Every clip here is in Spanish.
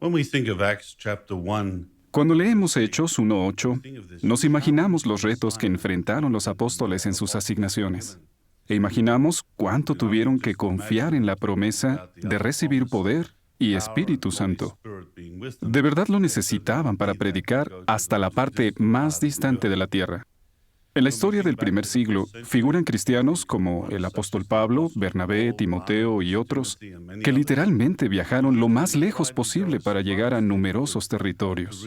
When we think of Acts chapter 1, Cuando leemos Hechos 1:8, nos imaginamos los retos que enfrentaron los apóstoles en sus asignaciones. E imaginamos cuánto tuvieron que confiar en la promesa de recibir poder y Espíritu Santo. De verdad lo necesitaban para predicar hasta la parte más distante de la tierra. En la historia del primer siglo figuran cristianos como el apóstol Pablo, Bernabé, Timoteo y otros, que literalmente viajaron lo más lejos posible para llegar a numerosos territorios.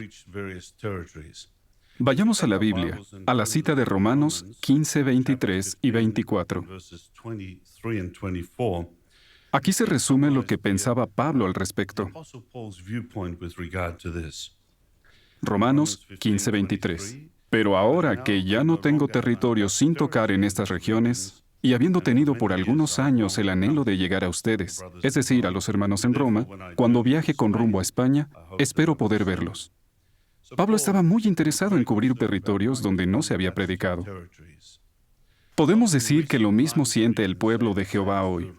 Vayamos a la Biblia, a la cita de Romanos 15, 23 y 24. Aquí se resume lo que pensaba Pablo al respecto. Romanos 15, 23. Pero ahora que ya no tengo territorio sin tocar en estas regiones, y habiendo tenido por algunos años el anhelo de llegar a ustedes, es decir, a los hermanos en Roma, cuando viaje con rumbo a España, espero poder verlos. Pablo estaba muy interesado en cubrir territorios donde no se había predicado. Podemos decir que lo mismo siente el pueblo de Jehová hoy,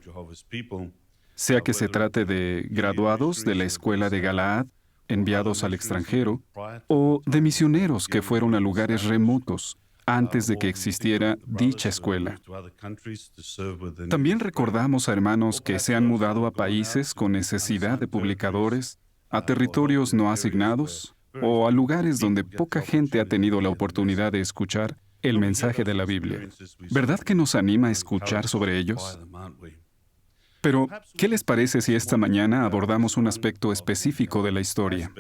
sea que se trate de graduados de la escuela de Galaad, enviados al extranjero, o de misioneros que fueron a lugares remotos antes de que existiera dicha escuela. También recordamos a hermanos que se han mudado a países con necesidad de publicadores, a territorios no asignados, o a lugares donde poca gente ha tenido la oportunidad de escuchar el mensaje de la Biblia. ¿Verdad que nos anima a escuchar sobre ellos? Pero, ¿qué les parece si esta mañana abordamos un aspecto específico de la historia?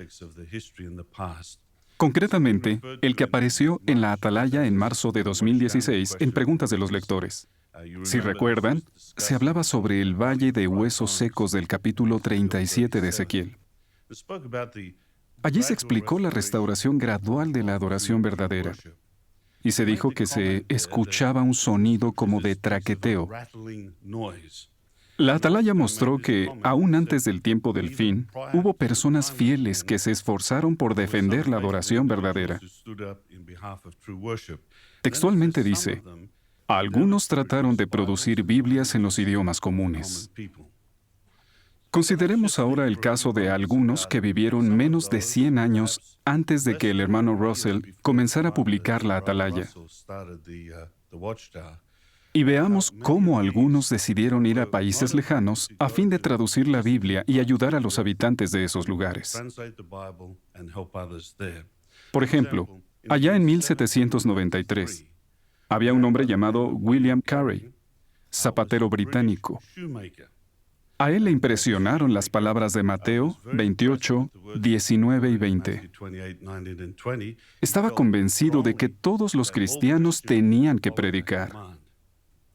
Concretamente, el que apareció en la Atalaya en marzo de 2016 en Preguntas de los Lectores. Si recuerdan, se hablaba sobre el Valle de Huesos Secos del capítulo 37 de Ezequiel. Allí se explicó la restauración gradual de la adoración verdadera. Y se dijo que se escuchaba un sonido como de traqueteo. La Atalaya mostró que, aún antes del tiempo del fin, hubo personas fieles que se esforzaron por defender la adoración verdadera. Textualmente dice, algunos trataron de producir Biblias en los idiomas comunes. Consideremos ahora el caso de algunos que vivieron menos de 100 años antes de que el hermano Russell comenzara a publicar la Atalaya. Y veamos cómo algunos decidieron ir a países lejanos a fin de traducir la Biblia y ayudar a los habitantes de esos lugares. Por ejemplo, allá en 1793, había un hombre llamado William Carey, zapatero británico. A él le impresionaron las palabras de Mateo 28, 19 y 20. Estaba convencido de que todos los cristianos tenían que predicar.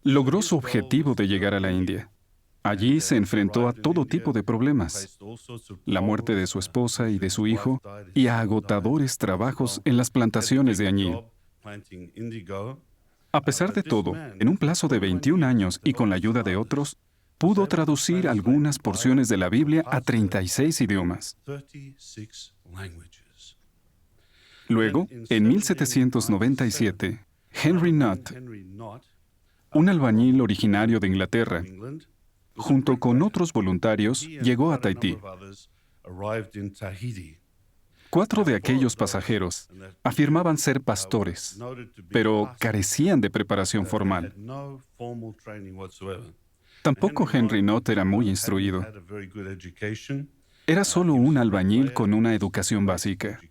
Logró su objetivo de llegar a la India. Allí se enfrentó a todo tipo de problemas, la muerte de su esposa y de su hijo, y a agotadores trabajos en las plantaciones de añil. A pesar de todo, en un plazo de 21 años y con la ayuda de otros, pudo traducir algunas porciones de la Biblia a 36 idiomas. Luego, en 1797, Henry Nutt, un albañil originario de Inglaterra, junto con otros voluntarios, llegó a Tahití. 4 de aquellos pasajeros afirmaban ser pastores, pero carecían de preparación formal. Tampoco Henry Nutt era muy instruido. Era solo un albañil con una educación básica.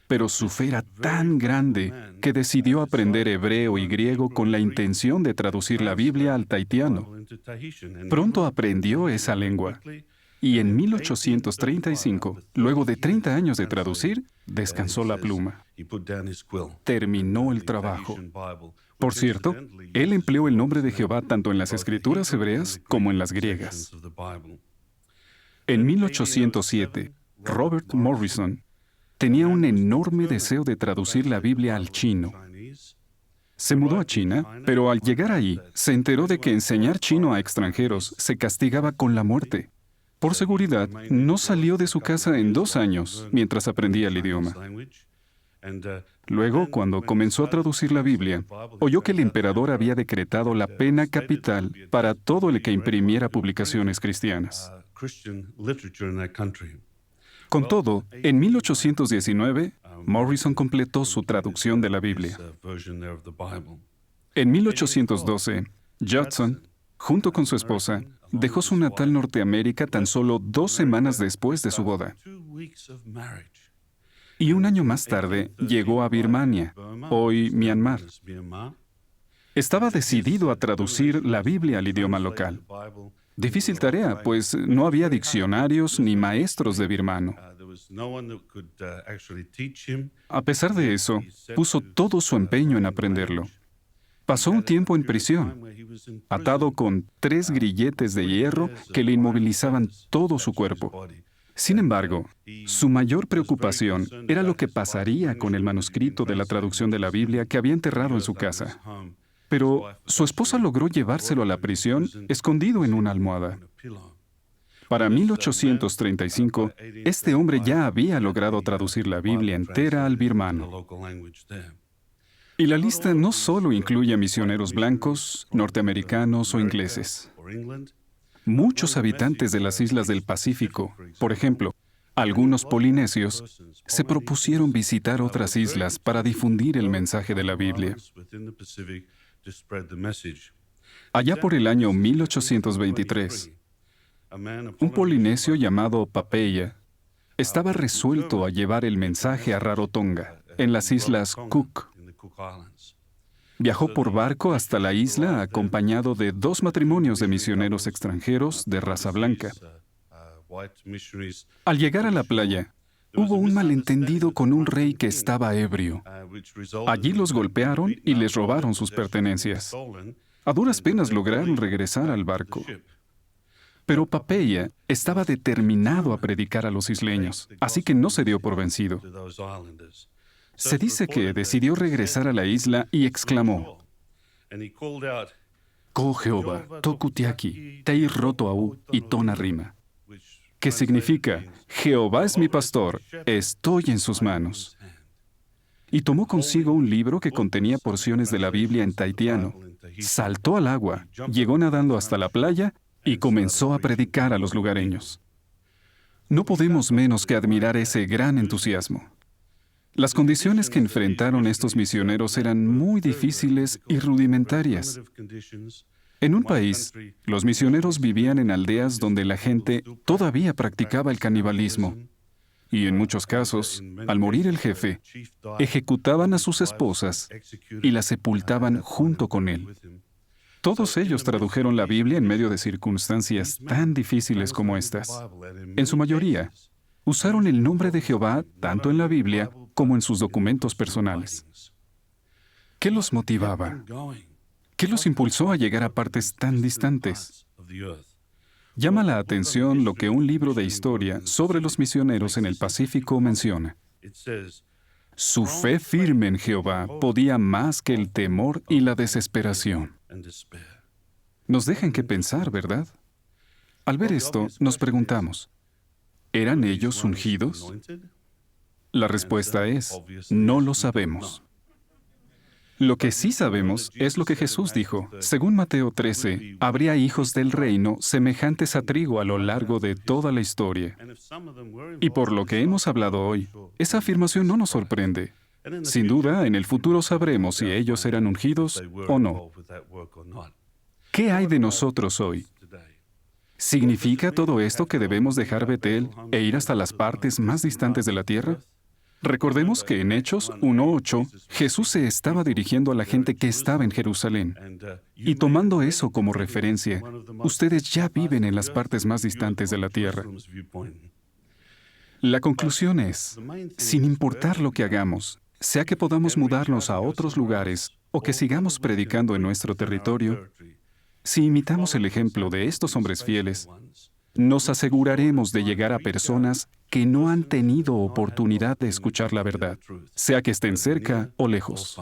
Pero su fe era tan grande que decidió aprender hebreo y griego con la intención de traducir la Biblia al tahitiano. Pronto aprendió esa lengua. Y en 1835, luego de 30 años de traducir, descansó la pluma. Terminó el trabajo. Por cierto, él empleó el nombre de Jehová tanto en las escrituras hebreas como en las griegas. En 1807, Robert Morrison tenía un enorme deseo de traducir la Biblia al chino. Se mudó a China, pero al llegar ahí, se enteró de que enseñar chino a extranjeros se castigaba con la muerte. Por seguridad, no salió de su casa en 2 años mientras aprendía el idioma. Luego, cuando comenzó a traducir la Biblia, oyó que el emperador había decretado la pena capital para todo el que imprimiera publicaciones cristianas. Con todo, en 1819, Morrison completó su traducción de la Biblia. En 1812, Judson, junto con su esposa, dejó su natal Norteamérica tan solo 2 semanas después de su boda. Y un año más tarde llegó a Birmania, hoy Myanmar. Estaba decidido a traducir la Biblia al idioma local. Difícil tarea, pues no había diccionarios ni maestros de birmano. A pesar de eso, puso todo su empeño en aprenderlo. Pasó un tiempo en prisión, atado con 3 grilletes de hierro que le inmovilizaban todo su cuerpo. Sin embargo, su mayor preocupación era lo que pasaría con el manuscrito de la traducción de la Biblia que había enterrado en su casa. Pero su esposa logró llevárselo a la prisión escondido en una almohada. Para 1835, este hombre ya había logrado traducir la Biblia entera al birmano. Y la lista no solo incluye a misioneros blancos, norteamericanos o ingleses. Muchos habitantes de las islas del Pacífico, por ejemplo, algunos polinesios, se propusieron visitar otras islas para difundir el mensaje de la Biblia. Allá por el año 1823, un polinesio llamado Papeya estaba resuelto a llevar el mensaje a Rarotonga, en las islas Cook. Viajó por barco hasta la isla acompañado de 2 matrimonios de misioneros extranjeros de raza blanca. Al llegar a la playa, hubo un malentendido con un rey que estaba ebrio. Allí los golpearon y les robaron sus pertenencias. A duras penas lograron regresar al barco. Pero Papeya estaba determinado a predicar a los isleños, así que no se dio por vencido. Se dice que decidió regresar a la isla y exclamó: Ko Jehová, tokutiaki, tei roto au y tona rima, que significa: Jehová es mi pastor, estoy en sus manos. Y tomó consigo un libro que contenía porciones de la Biblia en tahitiano. Saltó al agua, llegó nadando hasta la playa y comenzó a predicar a los lugareños. No podemos menos que admirar ese gran entusiasmo. Las condiciones que enfrentaron estos misioneros eran muy difíciles y rudimentarias. En un país, los misioneros vivían en aldeas donde la gente todavía practicaba el canibalismo. Y en muchos casos, al morir el jefe, ejecutaban a sus esposas y las sepultaban junto con él. Todos ellos tradujeron la Biblia en medio de circunstancias tan difíciles como estas. En su mayoría, usaron el nombre de Jehová tanto en la Biblia como en sus documentos personales. ¿Qué los motivaba? ¿Qué los impulsó a llegar a partes tan distantes? Llama la atención lo que un libro de historia sobre los misioneros en el Pacífico menciona. Su fe firme en Jehová podía más que el temor y la desesperación. Nos deja en qué pensar, ¿verdad? Al ver esto, nos preguntamos, ¿eran ellos ungidos? La respuesta es, no lo sabemos. Lo que sí sabemos es lo que Jesús dijo. Según Mateo 13, habría hijos del reino semejantes a trigo a lo largo de toda la historia. Y por lo que hemos hablado hoy, esa afirmación no nos sorprende. Sin duda, en el futuro sabremos si ellos eran ungidos o no. ¿Qué hay de nosotros hoy? ¿Significa todo esto que debemos dejar Betel e ir hasta las partes más distantes de la tierra? Recordemos que en Hechos 1:8, Jesús se estaba dirigiendo a la gente que estaba en Jerusalén. Y tomando eso como referencia, ustedes ya viven en las partes más distantes de la tierra. La conclusión es, sin importar lo que hagamos, sea que podamos mudarnos a otros lugares o que sigamos predicando en nuestro territorio, si imitamos el ejemplo de estos hombres fieles, nos aseguraremos de llegar a personas que no han tenido oportunidad de escuchar la verdad, sea que estén cerca o lejos.